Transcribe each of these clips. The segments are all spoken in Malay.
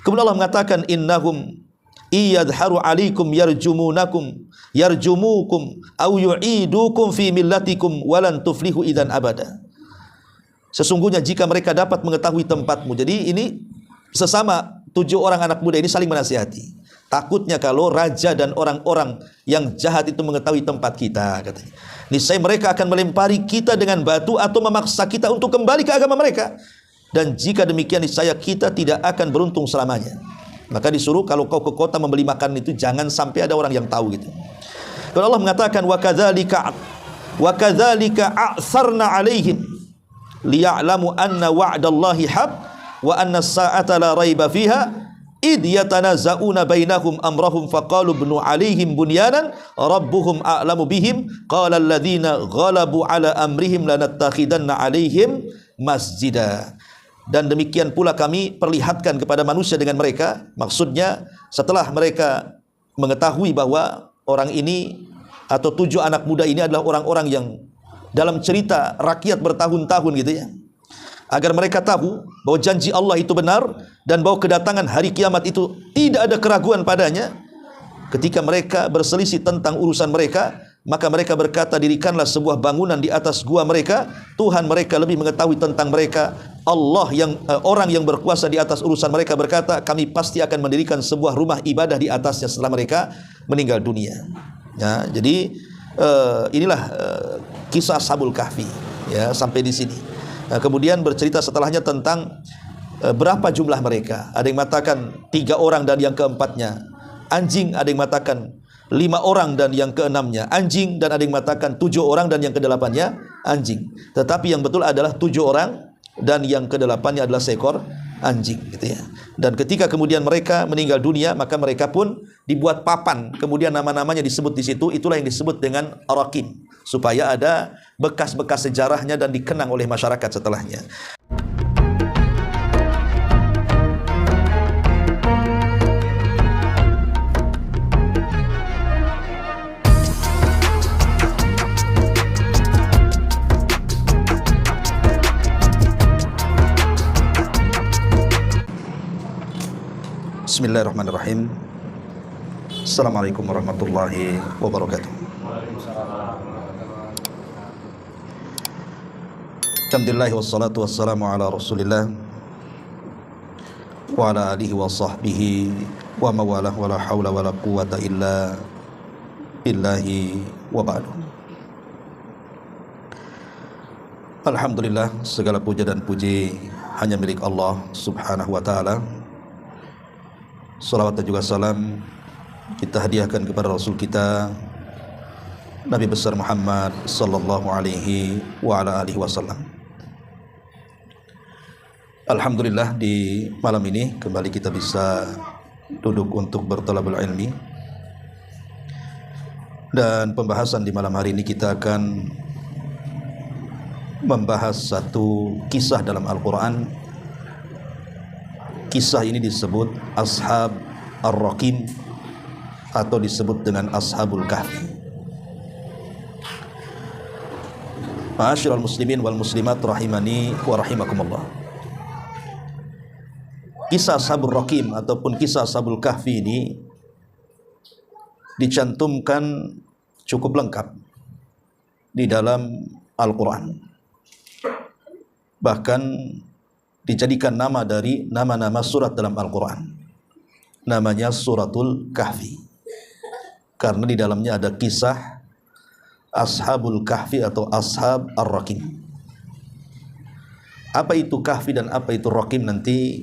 Kemudian Allah mengatakan, innahum iyadharu alaikum yarjumukum au yu'idukum fi millatikum walan tuflihu idan abada. Sesungguhnya jika mereka dapat mengetahui tempatmu. Jadi ini sesama 7 orang anak muda ini saling menasihati. Takutnya kalau raja dan orang-orang yang jahat itu mengetahui tempat kita, katanya. Niscaya mereka akan melempari kita dengan batu atau memaksa kita untuk kembali ke agama mereka. Dan jika demikian niscaya kita tidak akan beruntung selamanya. Maka disuruh kalau kau ke kota membeli makanan itu jangan sampai ada orang yang tahu gitu. Kalau Allah mengatakan wa kadzalika a'tsarna 'alaihim liya'lamu anna wa'dallahi haq wa anna as-sa'ata la raiba fiha id yatanaza'una bainahum amrahum faqalu ibnu 'alaihim bunyanan rabbuhum a'lamu bihim qala alladhina ghalabu 'ala amrihim lanattakhidanna 'alaihim masjida. Dan demikian pula kami perlihatkan kepada manusia dengan mereka. Maksudnya setelah mereka mengetahui bahwa orang ini atau 7 anak muda ini adalah orang-orang yang dalam cerita rakyat bertahun-tahun gitu ya, agar mereka tahu bahwa janji Allah itu benar dan bahwa kedatangan hari kiamat itu tidak ada keraguan padanya. Ketika mereka berselisih tentang urusan mereka, maka mereka berkata, dirikanlah sebuah bangunan di atas gua mereka. Tuhan mereka lebih mengetahui tentang mereka. Allah yang orang yang berkuasa di atas urusan mereka berkata, kami pasti akan mendirikan sebuah rumah ibadah di atasnya setelah mereka meninggal dunia. Ya, jadi inilah kisah Ashabul Kahfi. Ya, sampai di sini. Kemudian bercerita setelahnya tentang berapa jumlah mereka. Ada yang mengatakan 3 orang dan yang keempatnya anjing, ada yang mengatakan 5 orang dan yang keenamnya anjing, dan ada yang mengatakan 7 orang dan yang kedelapannya anjing. Tetapi yang betul adalah 7 orang dan yang kedelapannya adalah seekor anjing gitu ya. Dan ketika kemudian mereka meninggal dunia, maka mereka pun dibuat papan, kemudian nama-namanya disebut di situ. Itulah yang disebut dengan Araqim, supaya ada bekas-bekas sejarahnya dan dikenang oleh masyarakat setelahnya. Bismillahirrahmanirrahim. Assalamualaikum warahmatullahi wabarakatuh. Alhamdulillah wassalatu wassalamu ala Rasulillah wa ala alihi wa sahbihi wa mawalah wa la hawla wa la quwwata illa billahi wa ba'du. Alhamdulillah, segala puja dan puji hanya milik Allah Subhanahu wa taala. Salawat dan juga salam kita hadiahkan kepada Rasul kita Nabi besar Muhammad sallallahu alaihi wa ala alihi wasallam. Alhamdulillah, di malam ini kembali kita bisa duduk untuk bertalabul ilmi. Dan pembahasan di malam hari ini kita akan membahas satu kisah dalam Al-Quran. Kisah ini disebut Ashab Ar-Raqim atau disebut dengan Ashabul Kahfi. Ma'asyiral muslimin wal muslimat rahimani wa rahimakumullah. Kisah Ashabul Raqim ataupun kisah Ashabul Kahfi ini dicantumkan cukup lengkap di dalam Al-Quran. Bahkan dijadikan nama dari nama-nama surat dalam Al-Quran. Namanya Suratul Kahfi, karena di dalamnya ada kisah Ashabul Kahfi atau Ashab Ar-Raqim. Apa itu Kahfi dan apa itu Raqim nanti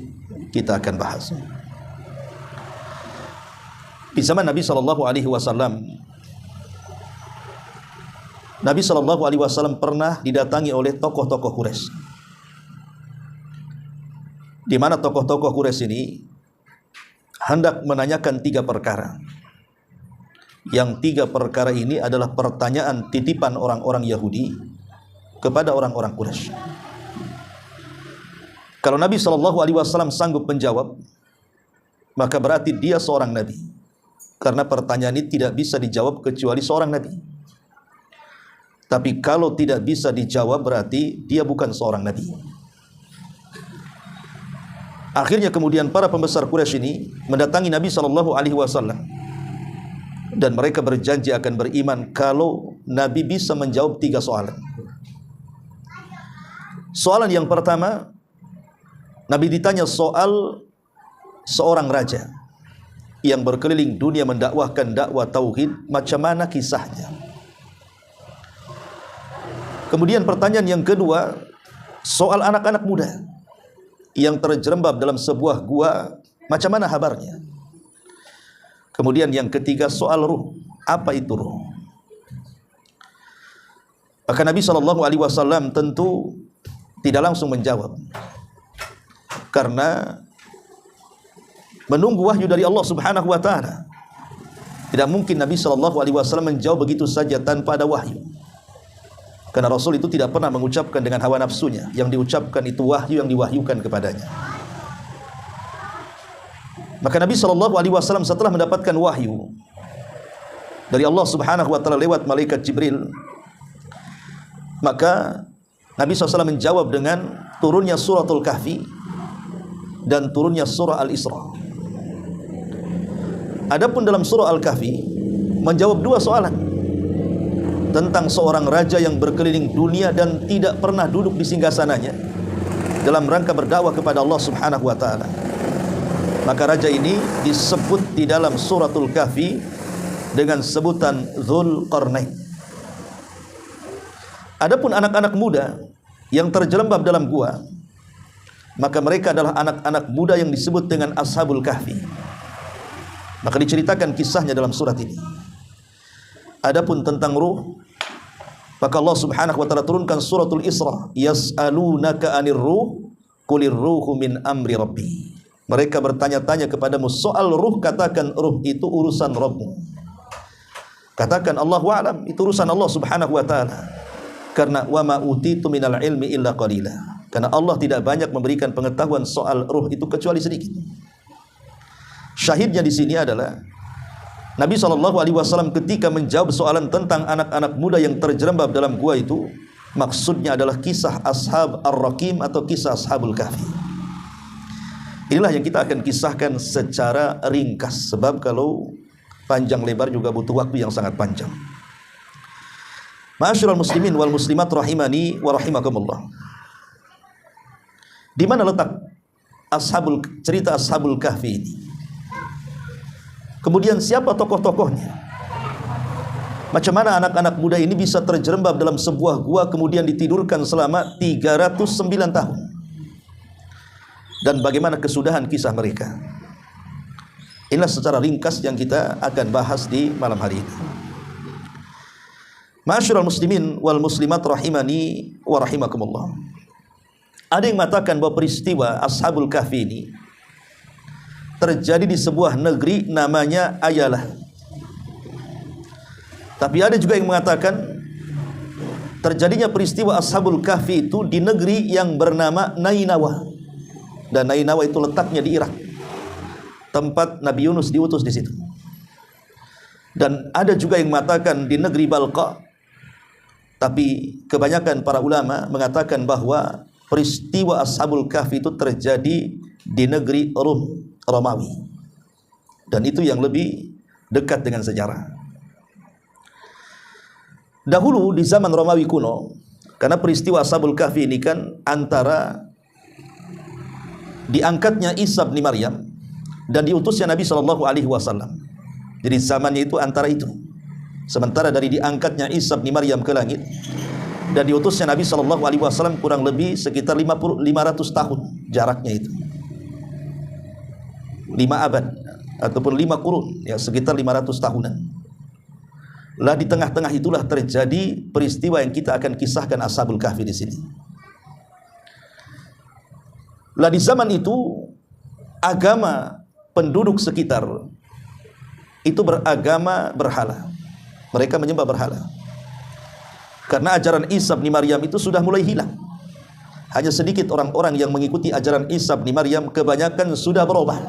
kita akan bahas. Di zaman Nabi SAW, Nabi SAW pernah didatangi oleh tokoh-tokoh Quraisy, di mana tokoh-tokoh Quraisy ini hendak menanyakan 3 perkara. Yang 3 perkara ini adalah pertanyaan titipan orang-orang Yahudi kepada orang-orang Quraisy. Kalau Nabi SAW sanggup menjawab, maka berarti dia seorang Nabi, karena pertanyaan ini tidak bisa dijawab kecuali seorang Nabi. Tapi kalau tidak bisa dijawab, berarti dia bukan seorang Nabi. Akhirnya kemudian para pembesar Quraisy ini mendatangi Nabi SAW dan mereka berjanji akan beriman kalau Nabi bisa menjawab 3 soalan. Soalan yang pertama, Nabi ditanya soal seorang raja yang berkeliling dunia mendakwahkan dakwah tauhid, macam mana kisahnya. Kemudian pertanyaan yang kedua, soal anak-anak muda yang terjerembab dalam sebuah gua, macam mana kabarnya. Kemudian yang ketiga, soal ruh, apa itu ruh. Maka Nabi SAW tentu tidak langsung menjawab, karena menunggu wahyu dari Allah Subhanahu wa Ta'ala. Tidak mungkin Nabi SAW menjawab begitu saja tanpa ada wahyu, karena Rasul itu tidak pernah mengucapkan dengan hawa nafsunya. Yang diucapkan itu wahyu yang diwahyukan kepadanya. Maka Nabi SAW setelah mendapatkan wahyu dari Allah Subhanahu wa Ta'ala lewat malaikat Jibril, maka Nabi SAW menjawab dengan turunnya suratul Kahfi dan turunnya surah Al-Isra. Adapun dalam surah Al-Kahfi menjawab 2 soalan tentang seorang raja yang berkeliling dunia dan tidak pernah duduk di singgasananya dalam rangka berdakwah kepada Allah Subhanahu wa Ta'ala. Maka raja ini disebut di dalam suratul Kahfi dengan sebutan Dzulqarnain. Adapun anak-anak muda yang terjerembab dalam gua, maka mereka adalah anak-anak muda yang disebut dengan Ashabul Kahfi. Maka diceritakan kisahnya dalam surat ini. Adapun tentang ruh, maka Allah Subhanahu wa Ta'ala turunkan suratul Isra, yas'alunaka 'anir ruh qulir ruhu min amri rabbi. Mereka bertanya-tanya kepadamu soal ruh, katakan ruh itu urusan Rabbmu. Katakan Allahu a'lam, itu urusan Allah Subhanahu wa Ta'ala. Karena wa ma utitu minal ilmi illa qalila. Karena Allah tidak banyak memberikan pengetahuan soal ruh itu kecuali sedikit. Syahidnya di sini adalah Nabi SAW ketika menjawab soalan tentang anak-anak muda yang terjerembab dalam gua itu, maksudnya adalah kisah Ashab Ar-Raqim atau kisah Ashabul Kahfi. Inilah yang kita akan kisahkan secara ringkas, sebab kalau panjang lebar juga butuh waktu yang sangat panjang. Ma'asyiral muslimin wal muslimat rahimani wa rahimakumullah. Di mana letak cerita Ashabul Kahfi ini? Kemudian siapa tokoh-tokohnya? Macam mana anak-anak muda ini bisa terjerembab dalam sebuah gua kemudian ditidurkan selama 309 tahun? Dan bagaimana kesudahan kisah mereka? Inilah secara ringkas yang kita akan bahas di malam hari ini. Ma'asyiral muslimin wal muslimat rahimani wa rahimakumullah. Ada yang mengatakan bahwa peristiwa Ashabul Kahfi ini terjadi di sebuah negeri namanya Ayalah. Tapi ada juga yang mengatakan terjadinya peristiwa Ashabul Kahfi itu di negeri yang bernama Nainawa. Dan Nainawa itu letaknya di Irak, tempat Nabi Yunus diutus di situ. Dan ada juga yang mengatakan di negeri Balqa. Tapi kebanyakan para ulama mengatakan bahwa peristiwa Ashabul Kahfi itu terjadi di negeri Romawi. Dan itu yang lebih dekat dengan sejarah. Dahulu di zaman Romawi kuno, karena peristiwa Ashabul Kahfi ini kan antara diangkatnya Isa bin Maryam dan diutusnya Nabi SAW. Jadi zamannya itu antara itu. Sementara dari diangkatnya Isa bin Maryam ke langit dan diutusnya Nabi SAW kurang lebih sekitar 500 tahun jaraknya itu. 5 abad ataupun 5 kurun, ya sekitar 500 tahunan. Lah di tengah-tengah itulah terjadi peristiwa yang kita akan kisahkan Ashabul Kahfi di sini. Lah di zaman itu agama penduduk sekitar itu beragama berhala. Mereka menyembah berhala. Karena ajaran Isa bin Maryam itu sudah mulai hilang. Hanya sedikit orang-orang yang mengikuti ajaran Isa bin Maryam, kebanyakan sudah berubah.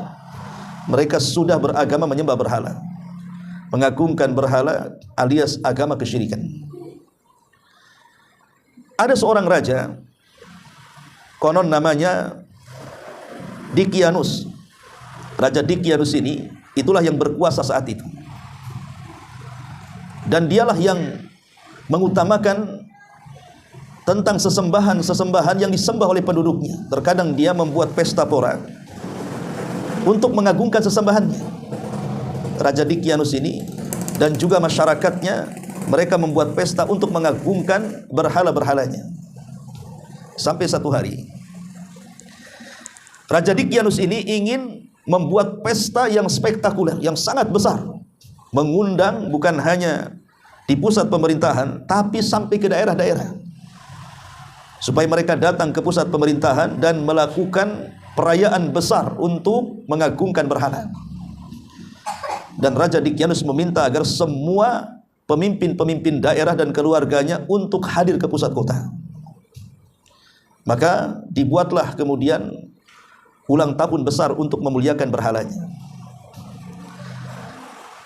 Mereka sudah beragama menyembah berhala, mengagungkan berhala alias agama kesyirikan. Ada seorang raja, konon namanya Dicyanus. Raja Dicyanus ini itulah yang berkuasa saat itu. Dan dialah yang mengutamakan tentang sesembahan-sesembahan yang disembah oleh penduduknya. Terkadang dia membuat pesta pora untuk mengagungkan sesembahannya. Raja Dicyanus ini dan juga masyarakatnya, mereka membuat pesta untuk mengagungkan berhala-berhalanya. Sampai satu hari Raja Dicyanus ini ingin membuat pesta yang spektakuler, yang sangat besar, mengundang bukan hanya di pusat pemerintahan, tapi sampai ke daerah-daerah, supaya mereka datang ke pusat pemerintahan dan melakukan perayaan besar untuk mengagungkan berhala. Dan Raja Dicyanus meminta agar semua pemimpin-pemimpin daerah dan keluarganya untuk hadir ke pusat kota. Maka dibuatlah kemudian ulang tahun besar untuk memuliakan berhalanya.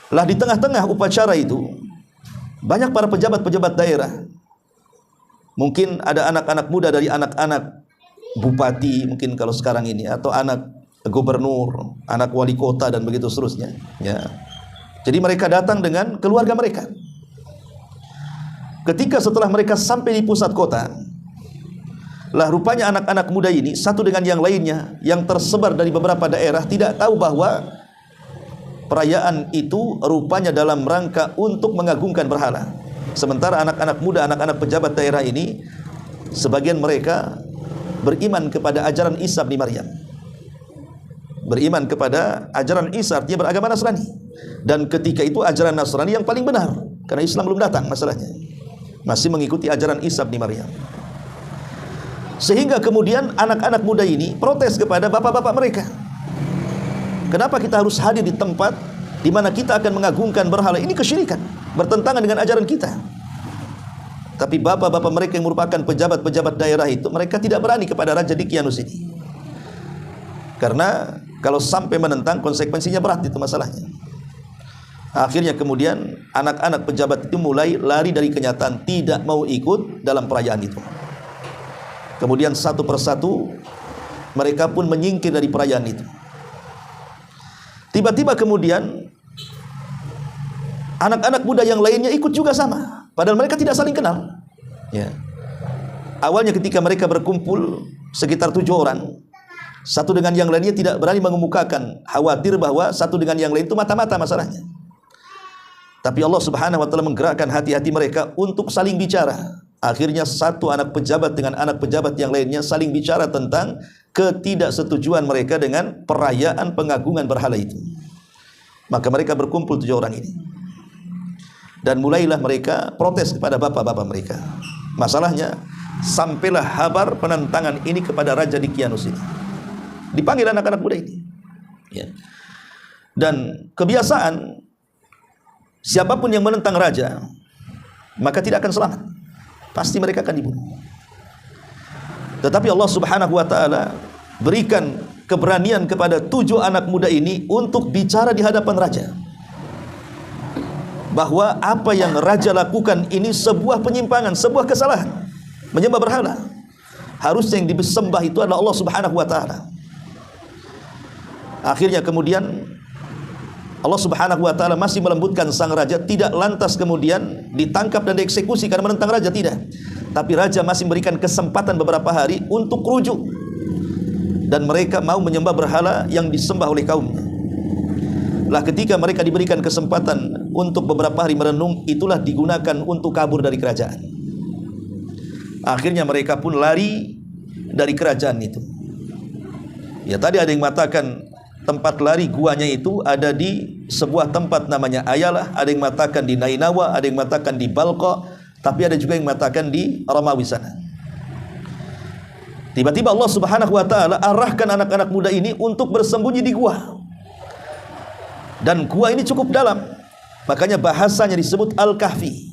Lah di tengah-tengah upacara itu, banyak para pejabat-pejabat daerah. Mungkin ada anak-anak muda dari anak-anak bupati, mungkin kalau sekarang ini, atau anak gubernur, anak wali kota, dan begitu seterusnya, ya. Jadi mereka datang dengan keluarga mereka. Ketika setelah mereka sampai di pusat kota, lah rupanya anak-anak muda ini satu dengan yang lainnya yang tersebar dari beberapa daerah tidak tahu bahwa perayaan itu rupanya dalam rangka untuk mengagungkan berhala. Sementara anak-anak muda, anak-anak pejabat daerah ini, sebagian mereka beriman kepada ajaran Isa bin Maryam. Beriman kepada ajaran Isa, artinya beragama Nasrani. Dan ketika itu ajaran Nasrani yang paling benar, karena Islam belum datang masalahnya. Masih mengikuti ajaran Isa bin Maryam. Sehingga kemudian anak-anak muda ini protes kepada bapak-bapak mereka. Kenapa kita harus hadir di tempat di mana kita akan mengagungkan berhala? Ini kesyirikan, bertentangan dengan ajaran kita. Tapi bapak-bapak mereka yang merupakan pejabat-pejabat daerah itu, mereka tidak berani kepada Raja Dicyanus ini. Karena kalau sampai menentang, konsekuensinya berat, itu masalahnya. Akhirnya kemudian anak-anak pejabat itu mulai lari dari kenyataan, tidak mau ikut dalam perayaan itu. Kemudian satu persatu mereka pun menyingkir dari perayaan itu. Tiba-tiba kemudian anak-anak muda yang lainnya ikut juga sama, padahal mereka tidak saling kenal, ya. Awalnya ketika mereka berkumpul sekitar 7 orang, satu dengan yang lainnya tidak berani mengemukakan, khawatir bahwa satu dengan yang lain itu mata-mata masalahnya. Tapi Allah Subhanahu wa taala menggerakkan hati-hati mereka untuk saling bicara. Akhirnya satu anak pejabat dengan anak pejabat yang lainnya saling bicara tentang ketidaksetujuan mereka dengan perayaan pengagungan berhala itu. Maka mereka berkumpul 7 orang ini, dan mulailah mereka protes kepada bapak-bapak mereka. Masalahnya, sampailah kabar penentangan ini kepada Raja Dicyanus ini. Dipanggil anak-anak muda ini, ya. Dan kebiasaan, siapapun yang menentang raja, maka tidak akan selamat. Pasti mereka akan dibunuh. Tetapi Allah Subhanahu wa taala berikan keberanian kepada 7 anak muda ini untuk bicara di hadapan raja, bahwa apa yang raja lakukan ini sebuah penyimpangan, sebuah kesalahan, menyembah berhala. Harusnya yang disembah itu adalah Allah Subhanahu wa taala. Akhirnya kemudian Allah Subhanahu wa taala masih melembutkan sang raja, tidak lantas kemudian ditangkap dan dieksekusi karena menentang raja, tidak. Tapi raja masih memberikan kesempatan beberapa hari untuk rujuk, dan mereka mau menyembah berhala yang disembah oleh kaumnya. Lah ketika mereka diberikan kesempatan untuk beberapa hari merenung, itulah digunakan untuk kabur dari kerajaan. Akhirnya mereka pun lari dari kerajaan itu. Ya, tadi ada yang mengatakan tempat lari guanya itu ada di sebuah tempat namanya Ayalah, ada yang mengatakan di Nainawa, ada yang mengatakan di Balqa, tapi ada juga yang mengatakan di Romawi sana. Tiba-tiba Allah Subhanahu wa taala arahkan anak-anak muda ini untuk bersembunyi di gua. Dan gua ini cukup dalam, makanya bahasanya disebut Al-Kahfi.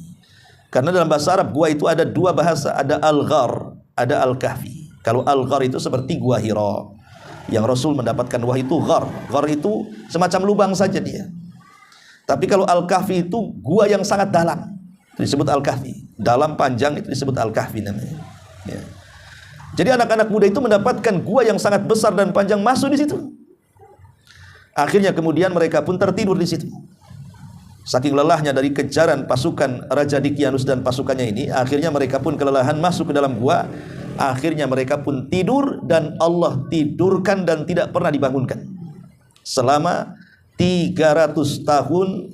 Karena dalam bahasa Arab gua itu ada 2 bahasa, ada Al-Ghar, ada Al-Kahfi. Kalau Al-Ghar itu seperti gua Hira, yang Rasul mendapatkan wahyu itu ghar. Ghar itu semacam lubang saja dia. Tapi kalau Al-Kahfi itu gua yang sangat dalam, itu disebut Al-Kahfi. Dalam panjang itu disebut Al-Kahfi namanya, ya. Jadi anak-anak muda itu mendapatkan gua yang sangat besar dan panjang, masuk di situ. Akhirnya kemudian mereka pun tertidur di situ. Saking lelahnya dari kejaran pasukan Raja Dicyanus dan pasukannya ini, akhirnya mereka pun kelelahan masuk ke dalam gua. Akhirnya mereka pun tidur dan Allah tidurkan dan tidak pernah dibangunkan selama 300 tahun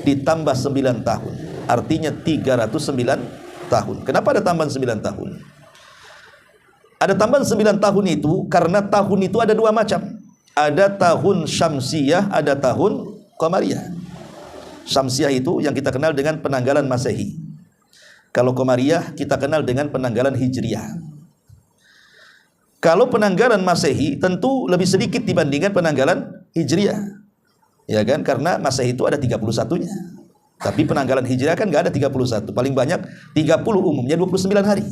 ditambah 9 tahun. Artinya 309 tahun. Kenapa ada tambahan 9 tahun? Ada tambahan 9 tahun itu karena tahun itu ada dua macam. Ada tahun Syamsiyah, ada tahun Qamariyah. Syamsiyah itu yang kita kenal dengan penanggalan Masehi. Kalau Qamariyah kita kenal dengan penanggalan Hijriyah. Kalau penanggalan Masehi tentu lebih sedikit dibandingkan penanggalan Hijriyah. Ya kan? Karena Masehi itu ada 31-nya. Tapi penanggalan Hijriyah kan enggak ada 31. Paling banyak 30, umumnya 29 hari.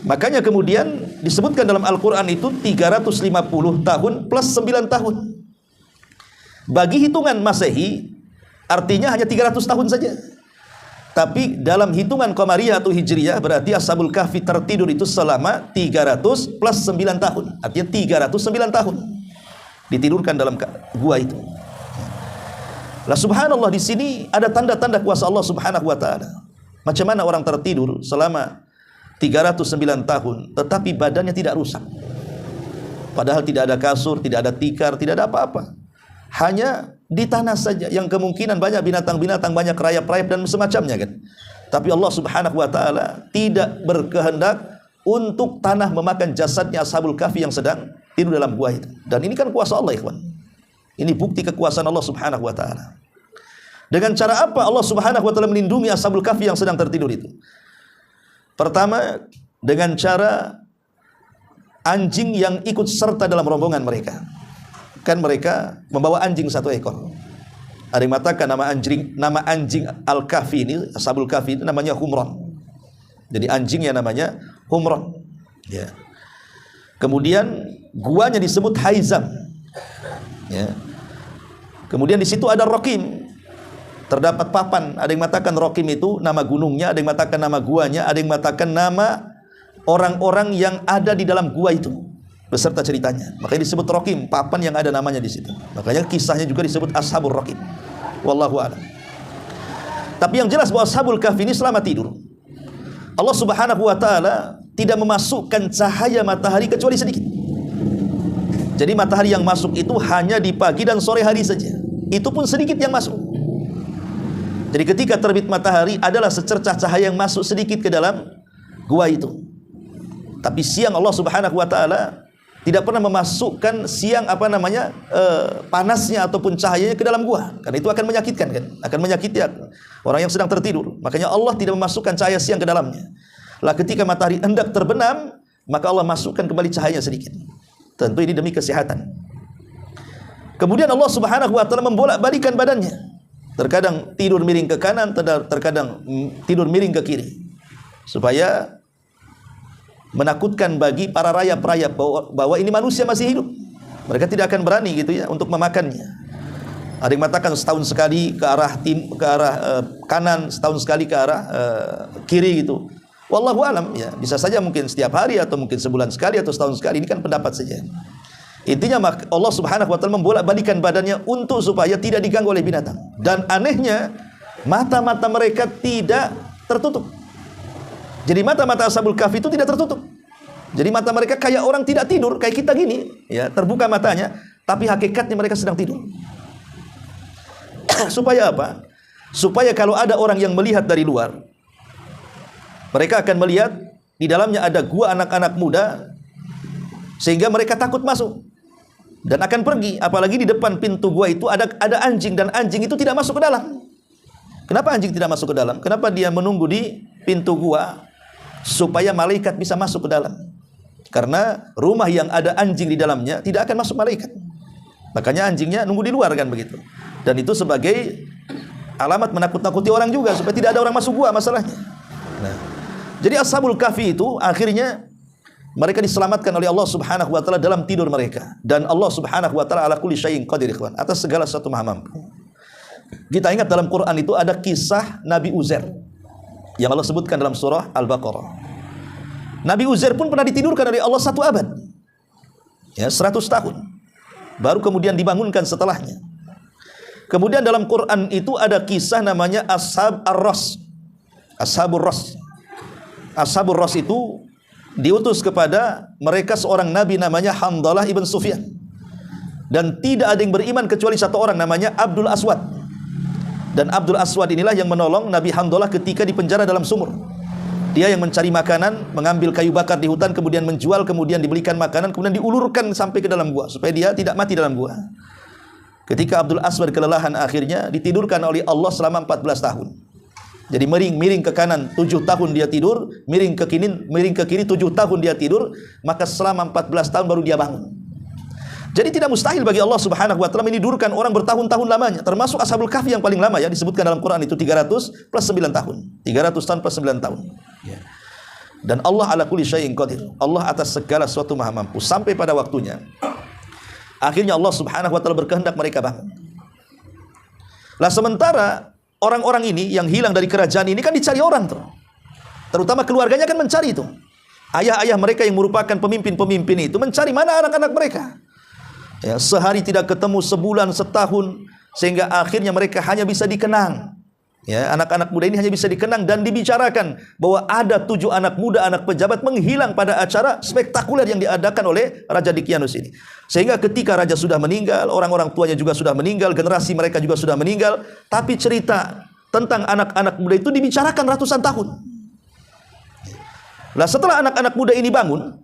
Makanya kemudian disebutkan dalam Al-Quran itu 350 tahun plus 9 tahun. Bagi hitungan Masehi artinya hanya 300 tahun saja. Tapi dalam hitungan Qamariyah atau Hijriyah berarti Ashabul Kahfi tertidur itu selama 300 plus 9 tahun. Artinya 309 tahun ditidurkan dalam gua itu. Lah subhanallah, di sini ada tanda-tanda kuasa Allah Subhanahu wa taala. Macam mana orang tertidur selama 309 tahun tetapi badannya tidak rusak. Padahal tidak ada kasur, tidak ada tikar, tidak ada apa-apa. Hanya di tanah saja yang kemungkinan banyak binatang-binatang, banyak rayap-rayap dan semacamnya kan. Tapi Allah Subhanahu wa taala tidak berkehendak untuk tanah memakan jasadnya Ashabul Kahfi yang sedang tidur dalam gua itu. Dan ini kan kuasa Allah, ikhwan. Ini bukti kekuasaan Allah Subhanahu wa taala. Dengan cara apa Allah Subhanahu wa taala melindungi Ashabul Kahfi yang sedang tertidur itu? Pertama, dengan cara anjing yang ikut serta dalam rombongan mereka. Kan mereka membawa anjing 1 ekor. Ada yang mengatakan nama anjing Al-Kahfi ini, Ashabul Kahfi itu namanya Humron. Jadi anjingnya namanya Humron. Ya. Kemudian guanya disebut Haizam. Ya. Kemudian di situ ada Rokim. Terdapat papan. Ada yang mengatakan Rokim itu nama gunungnya, ada yang mengatakan nama guanya, ada yang mengatakan nama orang-orang yang ada di dalam gua itu beserta ceritanya. Makanya disebut Rokim, papan yang ada namanya di situ. Makanya kisahnya juga disebut Ashabul Rokim. Wallahu a'lam. Tapi yang jelas bahwa Ashabul Kahfi ini selama tidur, Allah Subhanahu wa taala tidak memasukkan cahaya matahari kecuali sedikit. Jadi matahari yang masuk itu hanya di pagi dan sore hari saja. Itu pun sedikit yang masuk. Jadi ketika terbit matahari adalah secercah cahaya yang masuk sedikit ke dalam gua itu. Tapi siang Allah Subhanahu wa taala tidak pernah memasukkan siang panasnya ataupun cahayanya ke dalam gua, karena itu akan menyakitkan kan, akan menyakiti orang yang sedang tertidur. Makanya Allah tidak memasukkan cahaya siang ke dalamnya. Lah ketika matahari hendak terbenam, maka Allah masukkan kembali cahayanya sedikit. Tentu ini demi kesehatan. Kemudian Allah Subhanahu wa taala membolak-balikan badannya. Terkadang tidur miring ke kanan, terkadang tidur miring ke kiri. Supaya menakutkan bagi para rayap-rayap bahwa ini manusia masih hidup. Mereka tidak akan berani gitu ya untuk memakannya. Ada yang mengatakan setahun sekali ke arah kanan, setahun sekali ke arah kiri gitu. Wallahu alam ya, bisa saja mungkin setiap hari atau mungkin sebulan sekali atau setahun sekali, ini kan pendapat saja. Intinya Allah Subhanahu wa taala membolak-balikan badannya untuk supaya tidak diganggu oleh binatang. Dan anehnya mata-mata mereka tidak tertutup. Jadi mata-mata Ashabul Kahfi itu tidak tertutup. Jadi mata mereka kayak orang tidak tidur, kayak kita gini, ya, terbuka matanya, tapi hakikatnya mereka sedang tidur. Supaya apa? Supaya kalau ada orang yang melihat dari luar, mereka akan melihat di dalamnya ada gua anak-anak muda, sehingga mereka takut masuk dan akan pergi. Apalagi di depan pintu gua itu ada anjing, dan anjing itu tidak masuk ke dalam. Kenapa anjing tidak masuk ke dalam? Kenapa dia menunggu di pintu gua? Supaya malaikat bisa masuk ke dalam. Karena rumah yang ada anjing di dalamnya tidak akan masuk malaikat. Makanya anjingnya nunggu di luar kan begitu. Dan itu sebagai alamat menakut-nakuti orang juga supaya tidak ada orang masuk gua masalahnya. Nah, jadi Ashabul Kahfi itu akhirnya mereka diselamatkan oleh Allah Subhanahu wa taala dalam tidur mereka. Dan Allah Subhanahu wa taala ala kulli syai'in qadir, ikhwan, atas segala sesuatu Maha mampu. Kita ingat dalam Quran itu ada kisah Nabi Uzair yang Allah sebutkan dalam surah Al-Baqarah. Nabi Uzair pun pernah ditidurkan oleh Allah 1 abad. Ya, 100 tahun. Baru kemudian dibangunkan setelahnya. Kemudian dalam Quran itu ada kisah namanya Ashab Ar-Ras. Ashabur Ras. Ashabur Ras itu diutus kepada mereka seorang nabi namanya Handalah ibn Sufyan. Dan tidak ada yang beriman kecuali 1 orang namanya Abdul Aswad. Dan Abdul Aswad inilah yang menolong Nabi Handalah ketika dipenjara dalam sumur. Dia yang mencari makanan, mengambil kayu bakar di hutan, kemudian menjual, kemudian dibelikan makanan, kemudian diulurkan sampai ke dalam gua supaya dia tidak mati dalam gua. Ketika Abdul Aswad kelelahan, akhirnya ditidurkan oleh Allah selama 14 tahun. Jadi miring ke kanan 7 tahun dia tidur, miring ke kiri 7 tahun dia tidur, maka selama 14 tahun baru dia bangun. Jadi tidak mustahil bagi Allah Subhanahu wa taala menidurkan orang bertahun-tahun lamanya, termasuk Ashabul Kahfi yang paling lama ya, disebutkan dalam Quran itu 300 plus 9 tahun. 300 tahun plus 9 tahun. Ya. Dan Allah ala kulli syai'in qadir. Allah atas segala sesuatu maha mampu. Sampai pada waktunya akhirnya Allah Subhanahu wa taala berkehendak mereka bangun. Lah sementara orang-orang ini yang hilang dari kerajaan ini kan dicari orang tuh. Terutama keluarganya kan mencari itu. Ayah-ayah mereka yang merupakan pemimpin-pemimpin itu mencari mana anak-anak mereka. Ya, sehari tidak ketemu, sebulan, setahun, sehingga akhirnya mereka hanya bisa dikenang. Ya, anak-anak muda ini hanya bisa dikenang dan dibicarakan bahwa ada 7 anak muda, anak pejabat menghilang pada acara spektakuler yang diadakan oleh Raja Dicyanus ini. Sehingga ketika raja sudah meninggal, orang-orang tuanya juga sudah meninggal, generasi mereka juga sudah meninggal, tapi cerita tentang anak-anak muda itu dibicarakan ratusan tahun. Nah, setelah anak-anak muda ini bangun,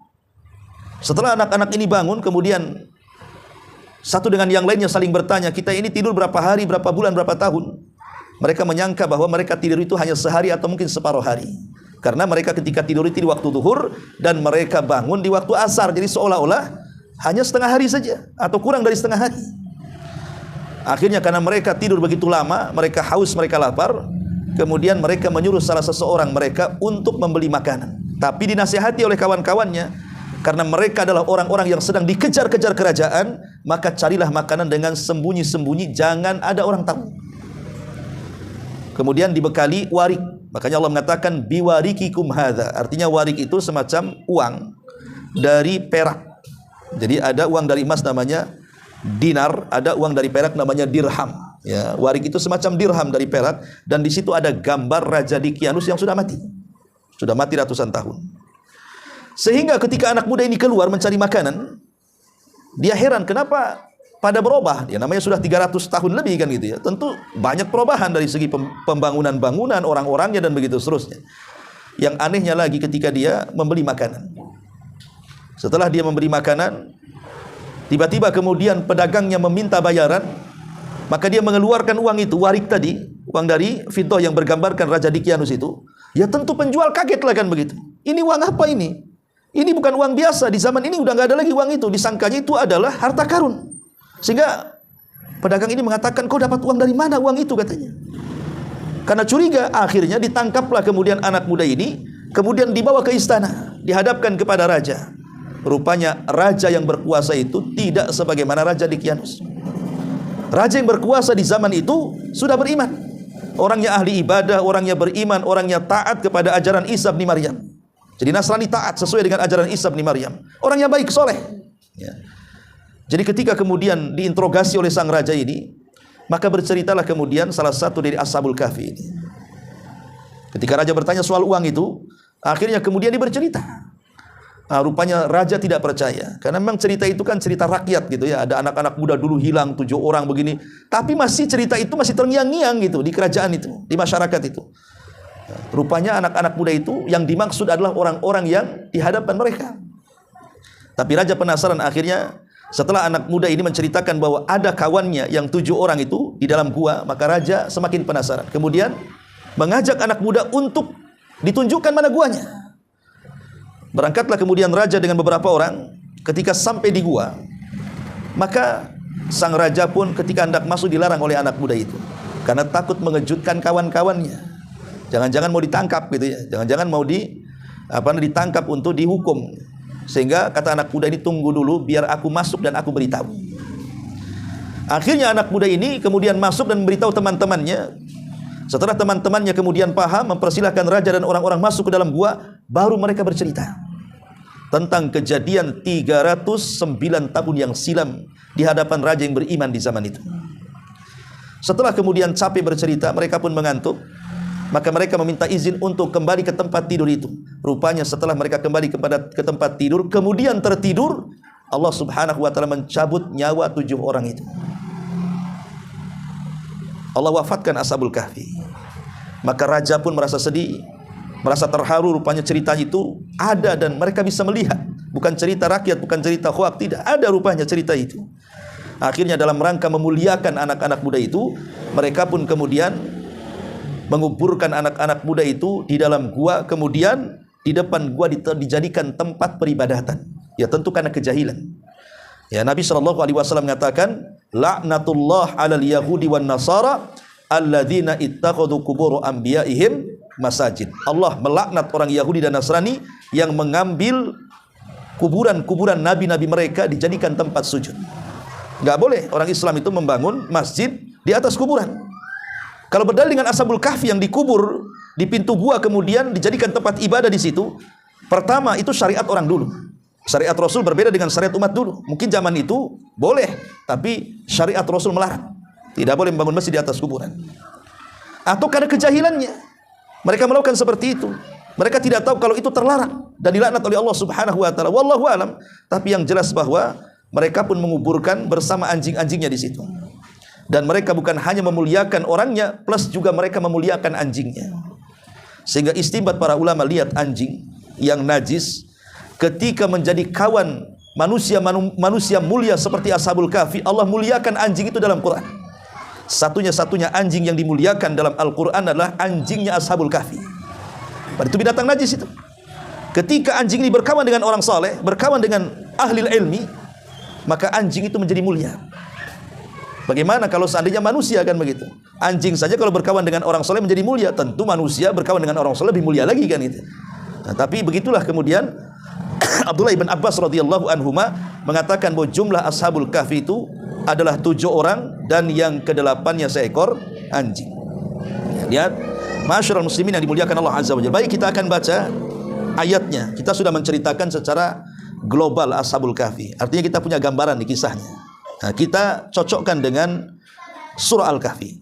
kemudian satu dengan yang lainnya saling bertanya, kita ini tidur berapa hari, berapa bulan, berapa tahun? Mereka menyangka bahwa mereka tidur itu hanya sehari atau mungkin separuh hari. Karena mereka ketika tidur itu di waktu zuhur dan mereka bangun di waktu asar. Jadi seolah-olah hanya setengah hari saja atau kurang dari setengah hari. Akhirnya karena mereka tidur begitu lama, mereka haus, mereka lapar, kemudian mereka menyuruh salah seseorang mereka untuk membeli makanan. Tapi dinasihati oleh kawan-kawannya, karena mereka adalah orang-orang yang sedang dikejar-kejar kerajaan, maka carilah makanan dengan sembunyi-sembunyi, jangan ada orang tahu. Kemudian dibekali warik. Makanya Allah mengatakan biwarikikum hadza. Artinya warik itu semacam uang dari perak. Jadi ada uang dari emas namanya dinar, ada uang dari perak namanya dirham. Ya, warik itu semacam dirham dari perak, dan di situ ada gambar Raja Dicyanus yang sudah mati. Sudah mati ratusan tahun. Sehingga ketika anak muda ini keluar mencari makanan, dia heran kenapa pada berubah. Dia namanya sudah 300 tahun lebih kan gitu ya. Tentu banyak perubahan dari segi pembangunan bangunan, orang-orangnya dan begitu seterusnya. Yang anehnya lagi ketika dia membeli makanan. Setelah dia membeli makanan, tiba-tiba kemudian pedagangnya meminta bayaran, maka dia mengeluarkan uang itu, warik tadi, uang dari fiddah yang bergambarkan Raja Dicyanus itu. Ya tentu penjual kaget lah kan begitu. Ini uang apa ini? Ini bukan uang biasa, di zaman ini udah nggak ada lagi uang itu. Disangkanya itu adalah harta karun. Sehingga pedagang ini mengatakan, kau dapat uang dari mana uang itu katanya. Karena curiga, akhirnya ditangkaplah kemudian anak muda ini, kemudian dibawa ke istana, dihadapkan kepada raja. Rupanya raja yang berkuasa itu tidak sebagaimana Raja Dicyanus. Raja yang berkuasa di zaman itu sudah beriman. Orangnya ahli ibadah, orangnya beriman, orangnya taat kepada ajaran Isa bin Maryam. Jadi Nasrani taat sesuai dengan ajaran Isa bin Maryam. Orangnya baik, soleh. Ya. Jadi ketika kemudian diinterogasi oleh sang raja ini, maka berceritalah kemudian salah satu dari Ashabul Kahfi ini. Ketika raja bertanya soal uang itu, akhirnya kemudian dia bercerita. Nah, rupanya raja tidak percaya, karena memang cerita itu kan cerita rakyat gitu ya. Ada anak-anak muda dulu hilang 7 orang begini, tapi masih cerita itu masih terngiang-ngiang gitu di kerajaan itu, di masyarakat itu. Rupanya anak-anak muda itu yang dimaksud adalah orang-orang yang di hadapan mereka. Tapi raja penasaran, akhirnya setelah anak muda ini menceritakan bahwa ada kawannya yang 7 orang itu di dalam gua, maka raja semakin penasaran. Kemudian mengajak anak muda untuk ditunjukkan mana guanya. Berangkatlah kemudian raja dengan beberapa orang. Ketika sampai di gua, maka sang raja pun ketika hendak masuk dilarang oleh anak muda itu, karena takut mengejutkan kawan-kawannya. Jangan-jangan mau ditangkap gitu ya. Jangan-jangan mau ditangkap untuk dihukum. Sehingga kata anak muda ini, tunggu dulu biar aku masuk dan aku beritahu. Akhirnya anak muda ini kemudian masuk dan memberitahu teman-temannya. Setelah teman-temannya kemudian paham, mempersilahkan raja dan orang-orang masuk ke dalam gua, baru mereka bercerita. tentang kejadian 309 tahun yang silam di hadapan raja yang beriman di zaman itu. Setelah kemudian capek bercerita, mereka pun mengantuk. Maka mereka meminta izin untuk kembali ke tempat tidur itu. Rupanya setelah mereka kembali ke tempat tidur, kemudian tertidur, Allah subhanahu wa ta'ala mencabut nyawa 7 orang itu. Allah wafatkan Ashabul Kahfi. Maka raja pun merasa sedih, merasa terharu. Rupanya cerita itu ada dan mereka bisa melihat. Bukan cerita rakyat, bukan cerita hoak, tidak. Ada rupanya cerita itu. Akhirnya dalam rangka memuliakan anak-anak muda itu, mereka pun kemudian menguburkan anak-anak muda itu di dalam gua, kemudian di depan gua dijadikan tempat peribadatan. Ya tentu karena kejahilan. Ya Nabi SAW mengatakan, laknatullah 'alal yahudi wan nasara alladzina ittakhadhu qubur anbiya'ihim masajid. Allah melaknat orang Yahudi dan Nasrani yang mengambil kuburan-kuburan nabi-nabi mereka dijadikan tempat sujud. Enggak boleh orang Islam itu membangun masjid di atas kuburan. Kalau berdalil dengan Ashabul Kahfi yang dikubur di pintu gua kemudian dijadikan tempat ibadah di situ, pertama itu syariat orang dulu. Syariat Rasul berbeda dengan syariat umat dulu. Mungkin zaman itu boleh, tapi syariat Rasul melarang. Tidak boleh membangun masjid di atas kuburan. Atau karena kejahilannya, mereka melakukan seperti itu. Mereka tidak tahu kalau itu terlarang dan dilaknat oleh Allah Subhanahu wa taala. Wallahu alam. Tapi yang jelas bahwa mereka pun menguburkan bersama anjing-anjingnya di situ. Dan mereka bukan hanya memuliakan orangnya, plus juga mereka memuliakan anjingnya. Sehingga istimbat para ulama, lihat anjing yang najis ketika menjadi kawan manusia mulia seperti Ashabul Kahfi, Allah muliakan anjing itu dalam Quran. Satunya-satunya anjing yang dimuliakan dalam Al-Quran adalah anjingnya Ashabul Kahfi. Itu binatang najis itu. Ketika anjing ini berkawan dengan orang saleh, berkawan dengan ahli ilmi, maka anjing itu menjadi mulia. Bagaimana kalau seandainya manusia kan begitu? Anjing saja kalau berkawan dengan orang soleh menjadi mulia, tentu manusia berkawan dengan orang soleh lebih mulia lagi kan itu. Nah, tapi begitulah kemudian Abdullah ibn Abbas radhiyallahu anhuma mengatakan bahwa jumlah Ashabul Kahfi itu adalah 7 orang dan yang ke-8-nya seekor anjing. Lihat, masyarul muslimin yang dimuliakan Allah Azza wa Jalla. Baik, kita akan baca ayatnya. Kita sudah menceritakan secara global Ashabul Kahfi. Artinya kita punya gambaran di kisahnya. Nah, kita cocokkan dengan surah Al-Kahfi.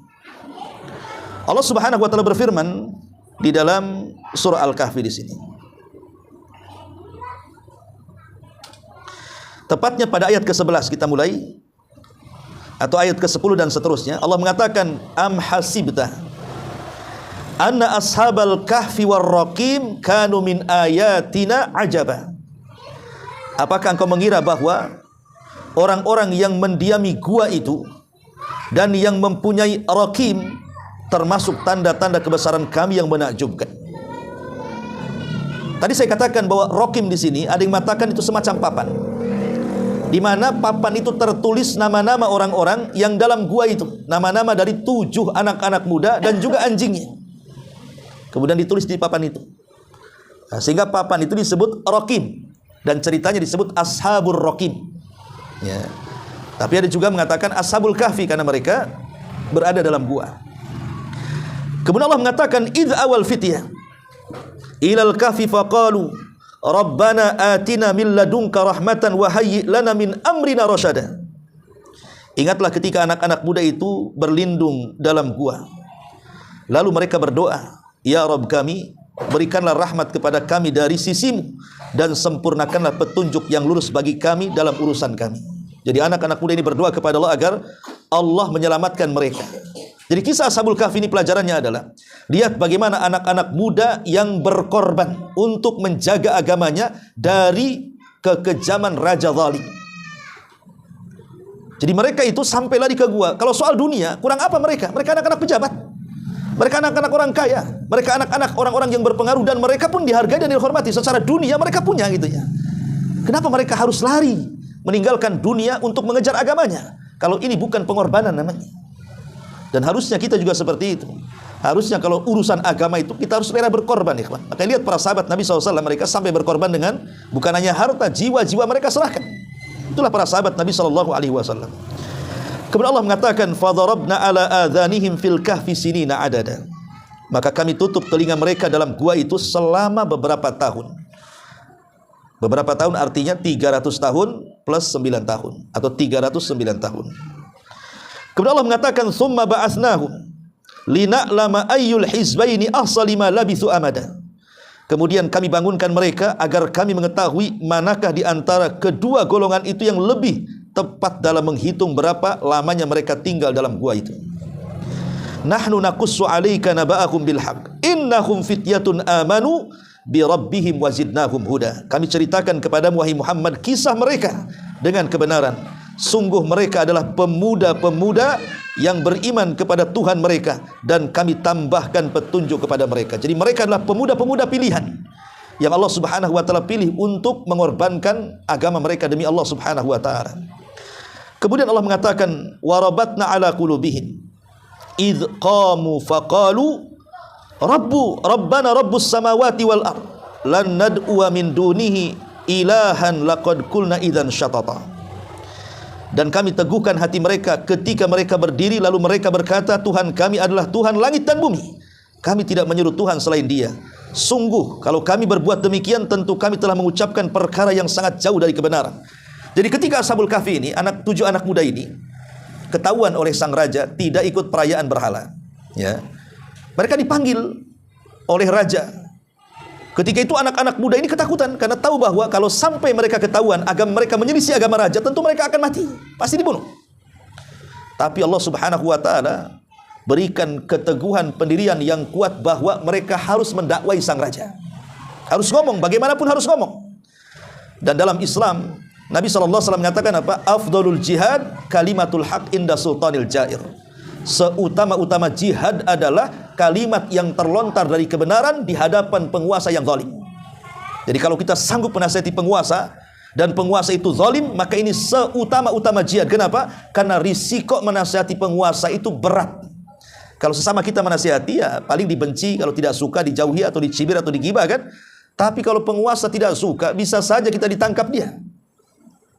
Allah Subhanahu wa taala berfirman di dalam surah Al-Kahfi di sini. Tepatnya pada ayat ke-11 kita mulai, atau ayat ke-10 dan seterusnya. Allah mengatakan, am hasibta anna ashabal kahfi warraqim kanu min ayatina ajaba. Apakah engkau mengira bahwa orang-orang yang mendiami gua itu dan yang mempunyai raqim termasuk tanda-tanda kebesaran kami yang menakjubkan? Tadi saya katakan bahwa raqim di sini ada yang mengatakan itu semacam papan, di mana papan itu tertulis nama-nama orang-orang yang dalam gua itu, nama-nama dari 7 anak-anak muda dan juga anjingnya. Kemudian ditulis di papan itu. Nah, sehingga papan itu disebut raqim dan ceritanya disebut Ashabur Raqim. Ya. Tapi ada juga mengatakan Ashabul Kahfi karena mereka berada dalam gua. Kemudian Allah mengatakan idz awal fityah ilal kahfi faqalu rabbana atina min ladunka rahmatan wa hayyi lana min amrina rasyada. Ingatlah ketika anak-anak muda itu berlindung dalam gua, lalu mereka berdoa, ya Rabb kami, berikanlah rahmat kepada kami dari sisimu dan sempurnakanlah petunjuk yang lurus bagi kami dalam urusan kami. Jadi anak-anak muda ini berdoa kepada Allah agar Allah menyelamatkan mereka. Jadi kisah Ashabul Kahfi ini pelajarannya adalah, lihat bagaimana anak-anak muda yang berkorban untuk menjaga agamanya dari kekejaman raja zalim. Jadi mereka itu sampai lari ke gua. Kalau soal dunia, kurang apa mereka? Mereka anak-anak pejabat, mereka anak-anak orang kaya, mereka anak-anak orang-orang yang berpengaruh, dan mereka pun dihargai dan dihormati secara dunia, mereka punya gitu ya. Kenapa mereka harus lari meninggalkan dunia untuk mengejar agamanya? Kalau ini bukan pengorbanan namanya. Dan harusnya kita juga seperti itu. Harusnya kalau urusan agama itu kita harus rela berkorban, ikhwan. Maka lihat para sahabat Nabi SAW, mereka sampai berkorban dengan bukan hanya harta, jiwa-jiwa mereka serahkan. Itulah para sahabat Nabi SAW. Kemudian Allah mengatakan, fadarabna ala adhanihim fil kahfi sinina adada. Maka kami tutup telinga mereka dalam gua itu selama beberapa tahun. Beberapa tahun artinya 300 tahun plus 9 tahun atau 309 tahun. Kemudian Allah mengatakan summa ba'atsnahum lina'lama ayyul hizbaini ahsa lima labithu amada. Kemudian kami bangunkan mereka agar kami mengetahui manakah di antara kedua golongan itu yang lebih tepat dalam menghitung berapa lamanya mereka tinggal dalam gua itu. Nahnu naqussu 'alaika naba'ahum bil haqq innahum fityatun amanu bi rabbihim wazidnahum huda. Kami ceritakan kepadamu wahai Muhammad kisah mereka dengan kebenaran. Sungguh mereka adalah pemuda-pemuda yang beriman kepada Tuhan mereka dan kami tambahkan petunjuk kepada mereka. Jadi mereka adalah pemuda-pemuda pilihan yang Allah Subhanahu wa taala pilih untuk mengorbankan agama mereka demi Allah Subhanahu wa taala. Kemudian Allah mengatakan warabatna ala qulubihim idz qamu faqalu rabbana rabbus samawati wal ard lan nad'u min dunihi ilahan laqad qulna idzan syatata. Dan kami teguhkan hati mereka ketika mereka berdiri lalu mereka berkata, Tuhan kami adalah Tuhan langit dan bumi, kami tidak menyeru Tuhan selain Dia. Sungguh kalau kami berbuat demikian tentu kami telah mengucapkan perkara yang sangat jauh dari kebenaran. Jadi ketika Ashabul Kahfi ini, 7 anak muda ini ketahuan oleh sang raja tidak ikut perayaan berhala, ya, mereka dipanggil oleh raja. Ketika itu anak-anak muda ini ketakutan karena tahu bahwa kalau sampai mereka ketahuan agama mereka menyelisih agama raja, tentu mereka akan mati, pasti dibunuh. Tapi Allah Subhanahu wa taala berikan keteguhan pendirian yang kuat bahwa mereka harus mendakwai sang raja. Harus ngomong, bagaimanapun harus ngomong. Dan dalam Islam Nabi SAW mengatakan apa? Afdalul jihad kalimatul haq inda sultanil jair. Seutama-utama jihad adalah kalimat yang terlontar dari kebenaran di hadapan penguasa yang zalim. Jadi kalau kita sanggup menasihati penguasa dan penguasa itu zalim, maka ini seutama-utama jihad. Kenapa? Karena risiko menasihati penguasa itu berat. Kalau sesama kita menasihati ya paling dibenci, kalau tidak suka dijauhi atau dicibir atau digibah kan. Tapi kalau penguasa tidak suka, bisa saja kita ditangkap dia.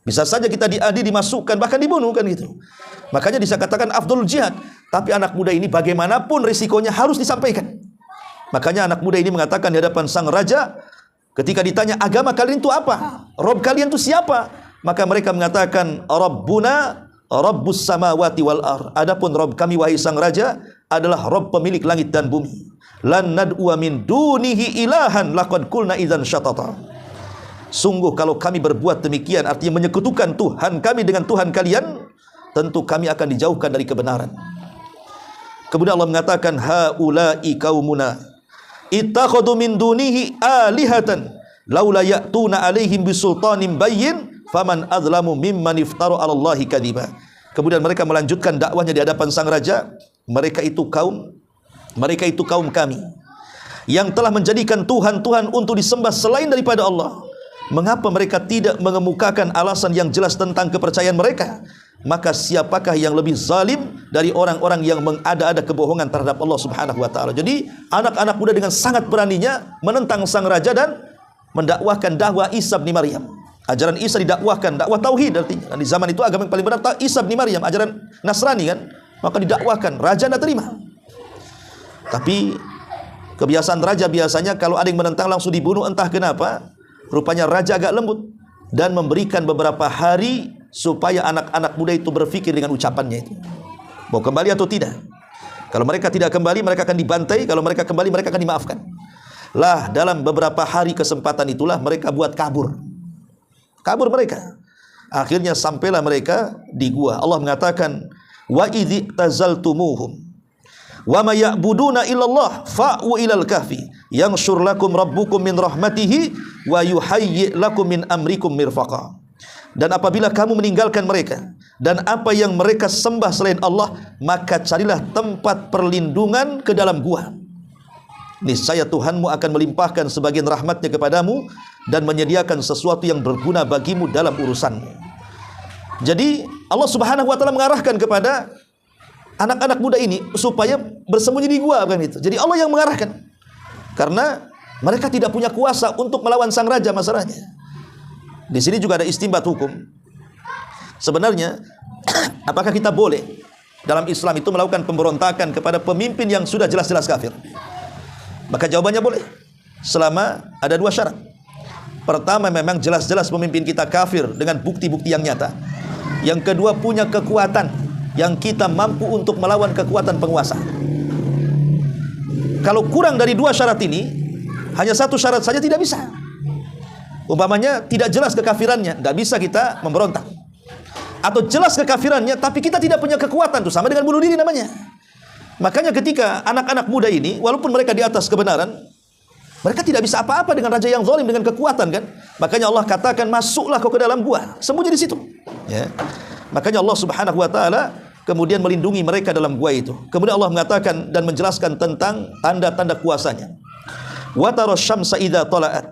Bisa saja kita diadili, dimasukkan, bahkan dibunuh kan gitu. Makanya bisa katakan afdalul jihad. Tapi anak muda ini bagaimanapun risikonya harus disampaikan. Makanya anak muda ini mengatakan di hadapan sang raja, ketika ditanya agama kalian itu apa? Rob kalian itu siapa? Maka mereka mengatakan Rabbuna Rabbus samawati wal ar. Adapun Rob kami wahai sang raja adalah Rob pemilik langit dan bumi. Lan nad'u min dunihi ilahan laqad qulna idzan syatata. Sungguh kalau kami berbuat demikian, artinya menyekutukan Tuhan kami dengan Tuhan kalian, tentu kami akan dijauhkan dari kebenaran. Kemudian Allah mengatakan haula'i qaumuna ittakhadhu min dunihi alihatan laula ya'tuna alaihim bisultanin bayyin faman adzlamu mimman iftara 'alallahi kadziba. Kemudian mereka melanjutkan dakwahnya di hadapan sang raja. Mereka itu kaum kami yang telah menjadikan Tuhan-Tuhan untuk disembah selain daripada Allah. Mengapa mereka tidak mengemukakan alasan yang jelas tentang kepercayaan mereka? Maka siapakah yang lebih zalim dari orang-orang yang mengada-ada kebohongan terhadap Allah Subhanahu wa taala. Jadi anak-anak muda dengan sangat beraninya menentang sang raja dan mendakwahkan dakwah Isa bin Maryam. Ajaran Isa didakwahkan, dakwah tauhid artinya. Dan di zaman itu agama yang paling benar Isa bin Maryam, ajaran Nasrani kan. Maka didakwahkan, raja tidak terima. Tapi kebiasaan raja biasanya kalau ada yang menentang langsung dibunuh, entah kenapa. Rupanya raja agak lembut dan memberikan beberapa hari supaya anak-anak muda itu berpikir dengan ucapannya itu, mau kembali atau tidak. Kalau mereka tidak kembali, mereka akan dibantai. Kalau mereka kembali, mereka akan dimaafkan. Lah dalam beberapa hari kesempatan itulah mereka buat kabur mereka. Akhirnya sampailah mereka di gua. Allah mengatakan wa idzi tazaltumuhum wa ma ya'buduna illallah fa'u ilal kahfi yanshur lakum rabbukum min rahmatihi wa yuhayyi lakum min amrikum mirfaqa. Dan apabila kamu meninggalkan mereka dan apa yang mereka sembah selain Allah, maka carilah tempat perlindungan ke dalam gua. Niscaya Tuhanmu akan melimpahkan sebagian rahmatnya kepadamu dan menyediakan sesuatu yang berguna bagimu dalam urusanmu. Jadi Allah Subhanahu wa taala mengarahkan kepada anak-anak muda ini supaya bersembunyi di gua kan itu. Jadi Allah yang mengarahkan. Karena mereka tidak punya kuasa untuk melawan sang raja masalahnya. Di sini juga ada istinbat hukum. Sebenarnya apakah kita boleh dalam Islam itu melakukan pemberontakan kepada pemimpin yang sudah jelas-jelas kafir? Maka jawabannya boleh. Selama ada 2 syarat. Pertama, memang jelas-jelas pemimpin kita kafir dengan bukti-bukti yang nyata. Yang kedua, punya kekuatan yang kita mampu untuk melawan kekuatan penguasa. Kalau kurang dari dua syarat ini, hanya satu syarat saja tidak bisa. Umpamanya tidak jelas kekafirannya, tidak bisa kita memberontak. Atau jelas kekafirannya, tapi kita tidak punya kekuatan, itu sama dengan bunuh diri namanya. Makanya ketika anak-anak muda ini, walaupun mereka di atas kebenaran, mereka tidak bisa apa-apa dengan raja yang zalim dengan kekuatan, kan? Makanya Allah katakan, masuklah kau ke dalam gua, sembunyi di situ. Ya. Makanya Allah Subhanahu wa taala kemudian melindungi mereka dalam gua itu. Kemudian Allah mengatakan dan menjelaskan tentang tanda-tanda kuasanya. Wa taras syamsa idza tala'at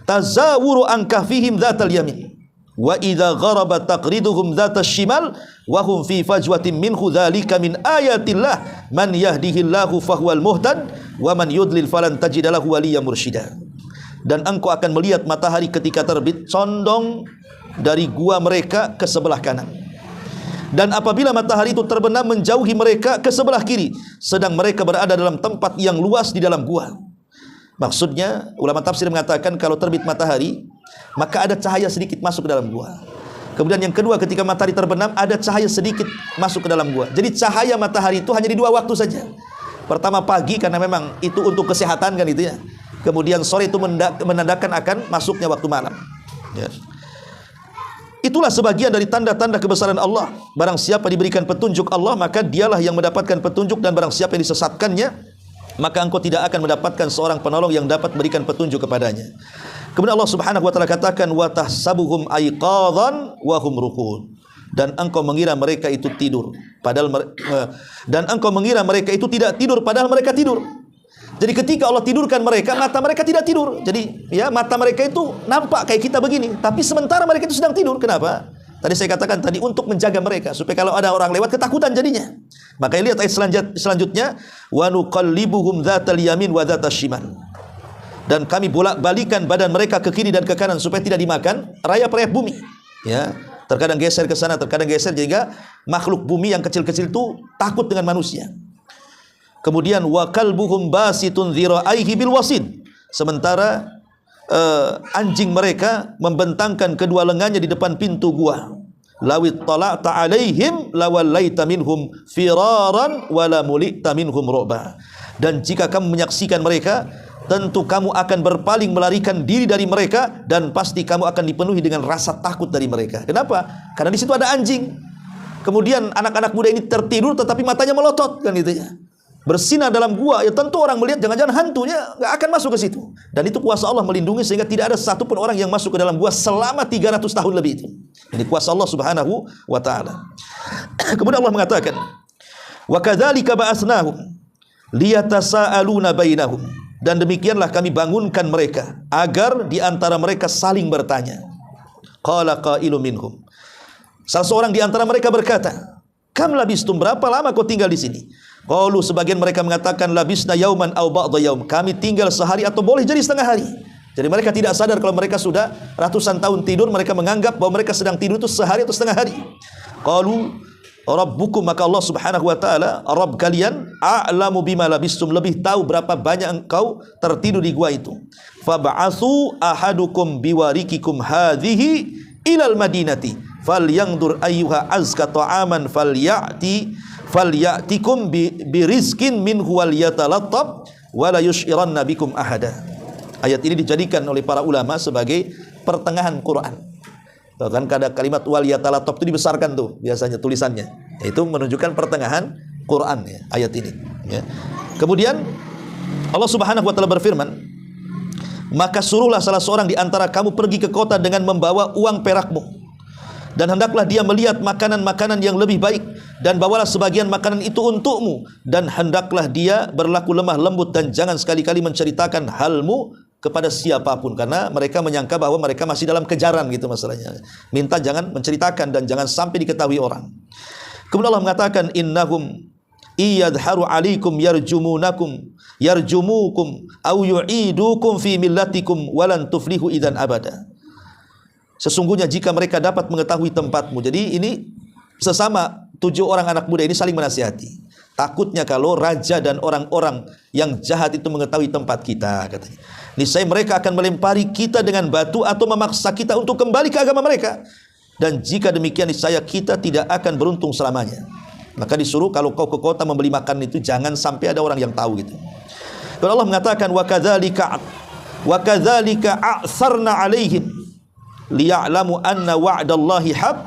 tazawuru an kahfihim dzatal yamin wa idza gharabat taqriduhum dzatas shimal wa hum fi fajwatin minhu dzalika min ayatillah man yahdihillahu fahuwal muhtad wa man yudlil falan tajid lahu waliyyan mursyida. Dan engkau akan melihat matahari ketika terbit condong dari gua mereka ke sebelah kanan. Dan apabila matahari itu terbenam menjauhi mereka ke sebelah kiri, sedang mereka berada dalam tempat yang luas di dalam gua. Maksudnya, ulama tafsir mengatakan kalau terbit matahari, maka ada cahaya sedikit masuk ke dalam gua. Kemudian yang kedua, ketika matahari terbenam, ada cahaya sedikit masuk ke dalam gua. Jadi cahaya matahari itu hanya di dua waktu saja. Pertama pagi, karena memang itu untuk kesehatan kan itu ya. Kemudian sore itu menandakan akan masuknya waktu malam. Ya. Itulah sebagian dari tanda-tanda kebesaran Allah. Barang siapa diberikan petunjuk Allah, maka dialah yang mendapatkan petunjuk, dan barang siapa yang disesatkannya, maka engkau tidak akan mendapatkan seorang penolong yang dapat memberikan petunjuk kepadanya. Kemudian Allah Subhanahu wa taala katakan, wa tahsabuhum aiqadhan wa hum ruqud. Dan engkau mengira mereka itu tidur, padahal dan engkau mengira mereka itu tidak tidur, padahal mereka tidur. Jadi ketika Allah tidurkan mereka, mata mereka tidak tidur. Jadi ya, mata mereka itu nampak kayak kita begini, tapi sementara mereka itu sedang tidur. Kenapa? Tadi saya katakan tadi untuk menjaga mereka supaya kalau ada orang lewat ketakutan jadinya. Makanya lihat ayat selanjutnya, wa nuqallibuhum dzatal yamin wa dzatas shimal. Dan kami bolak-balikan badan mereka ke kiri dan ke kanan supaya tidak dimakan rayap-rayap bumi. Ya, terkadang geser ke sana, terkadang geser, sehingga makhluk bumi yang kecil-kecil itu takut dengan manusia. Kemudian wa kalbuhum basitun dhira'aihi bil wasid. Sementara anjing mereka membentangkan kedua lengannya di depan pintu gua. Lawit tala'ta 'alaihim lawallaita minhum firaran wala mulita minhum ru'ba. Dan jika kamu menyaksikan mereka, tentu kamu akan berpaling melarikan diri dari mereka, dan pasti kamu akan dipenuhi dengan rasa takut dari mereka. Kenapa? Karena di situ ada anjing. Kemudian anak-anak muda ini tertidur tetapi matanya melotot kan gitu ya. Bersinar dalam gua, ya tentu orang melihat jangan-jangan hantunya nggak akan masuk ke situ. Dan itu kuasa Allah melindungi sehingga tidak ada satupun orang yang masuk ke dalam gua selama 300 tahun lebih itu. Ini kuasa Allah Subhanahu wa taala. Kemudian Allah mengatakan, wa kadzalika ba'atsnahum liyatasaaluna bainahum. Dan demikianlah kami bangunkan mereka agar di antara mereka saling bertanya. Qala qailun minhum. Salah seorang di antara mereka berkata, kam labistum, berapa lama kau tinggal di sini? Qalu, sebagian mereka mengatakan, labisna yauman aw ba'dha yaum, kami tinggal sehari atau boleh jadi setengah hari. Jadi mereka tidak sadar kalau mereka sudah ratusan tahun tidur. Mereka menganggap bahwa mereka sedang tidur itu sehari atau setengah hari. Qalu rabbukum, maka Allah Subhanahu wa taala, Rabb kalian, a'lamu bima labistum, lebih tahu berapa banyak engkau tertidur di gua itu. Fab'atsu ahadukum biwarikikum hadhihi ilal madinati falyandur ayyuha azka ta'aman falyatikum birizkin minhu wal yatalattab wala yushiranna bikum ahada. Ayat ini dijadikan oleh para ulama sebagai pertengahan Quran. Kan ada kalimat wal yatalattab itu dibesarkan tuh biasanya tulisannya. Itu menunjukkan pertengahan Quran ya, ayat ini ya. Kemudian Allah Subhanahu wa taala berfirman, maka suruhlah salah seorang di antara kamu pergi ke kota dengan membawa uang perakmu, dan hendaklah dia melihat makanan-makanan yang lebih baik, dan bawalah sebagian makanan itu untukmu, dan hendaklah dia berlaku lemah lembut, dan jangan sekali-kali menceritakan halmu kepada siapapun, karena mereka menyangka bahwa mereka masih dalam kejaran gitu masalahnya. Minta jangan menceritakan dan jangan sampai diketahui orang. Kemudian Allah mengatakan, innahum iyadharu alaikum yarjumukum au yu'idukum fi millatikum walan tuflihu idzan abada. Sesungguhnya jika mereka dapat mengetahui tempatmu. Jadi ini sesama 7 orang anak muda ini saling menasihati. takutnya kalau raja dan orang-orang yang jahat itu mengetahui tempat kita, katanya. Niscaya mereka akan melempari kita dengan batu atau memaksa kita untuk kembali ke agama mereka. Dan jika demikian niscaya kita tidak akan beruntung selamanya. Maka disuruh kalau kau ke kota membeli makan itu jangan sampai ada orang yang tahu gitu. Dan Allah mengatakan wa kadzalika a'sarna 'alaihim liya'lamu anna wa'dallahi haqq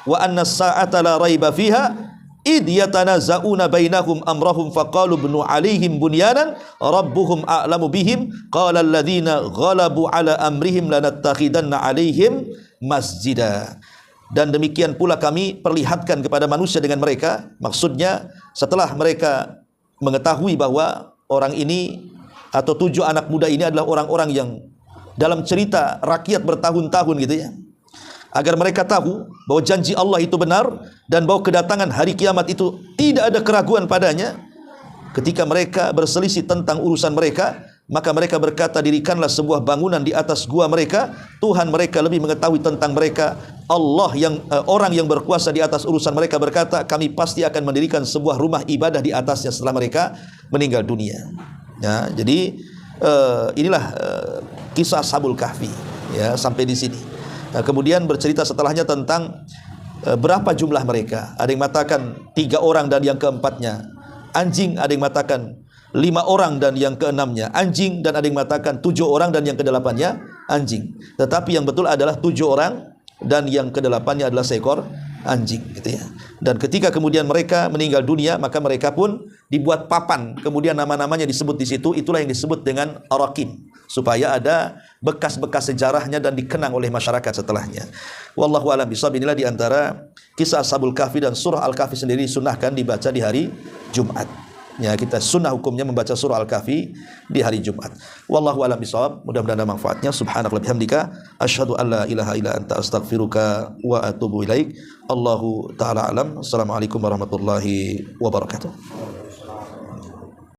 wa anna as-sa'ata la raiba fiha id yatanaza'una bainahum amrahum faqalu ibnu 'alaihim bunyanan rabbuhum a'lamu bihim qala alladhina ghalabu 'ala amrihim lanattakhidanna 'alaihim masjida. Dan demikian pula kami perlihatkan kepada manusia dengan mereka, maksudnya setelah mereka mengetahui bahwa orang ini atau 7 anak muda ini adalah orang-orang yang dalam cerita rakyat bertahun-tahun gitu ya, agar mereka tahu bahwa janji Allah itu benar dan bahwa kedatangan hari kiamat itu tidak ada keraguan padanya. Ketika mereka berselisih tentang urusan mereka, maka mereka berkata, dirikanlah sebuah bangunan di atas gua mereka, Tuhan mereka lebih mengetahui tentang mereka. Allah yang orang yang berkuasa di atas urusan mereka berkata, kami pasti akan mendirikan sebuah rumah ibadah di atasnya setelah mereka meninggal dunia. Ya, jadi inilah kisah Ashabul Kahfi ya, sampai di sini. Kemudian bercerita setelahnya tentang berapa jumlah mereka. Ada yang mengatakan 3 orang dan yang keempatnya anjing, ada yang mengatakan 5 orang dan yang keenamnya anjing, dan ada yang mengatakan 7 orang dan yang kedelapannya anjing. Tetapi yang betul adalah 7 orang dan yang kedelapannya adalah seekor anjing gitu ya. Dan ketika kemudian mereka meninggal dunia, maka mereka pun dibuat papan, kemudian nama-namanya disebut di situ. Itulah yang disebut dengan araqim, supaya ada bekas-bekas sejarahnya dan dikenang oleh masyarakat setelahnya. Wallahu a'lam bishawab. Inilah di antara kisah Ashabul Kahfi, dan surah Al-Kahfi sendiri sunnahkan dibaca di hari Jumat. Ya, kita sunnah hukumnya membaca surah Al-Kahfi di hari Jumat. Wallahu a'lam bishawab. Mudah-mudahan ada manfaatnya. Subhanakallahumma bihamdika asyhadu an la ilaha illa anta astaghfiruka wa atubu ilaik. Allahu ta'ala alam. Assalamualaikum warahmatullahi wabarakatuh.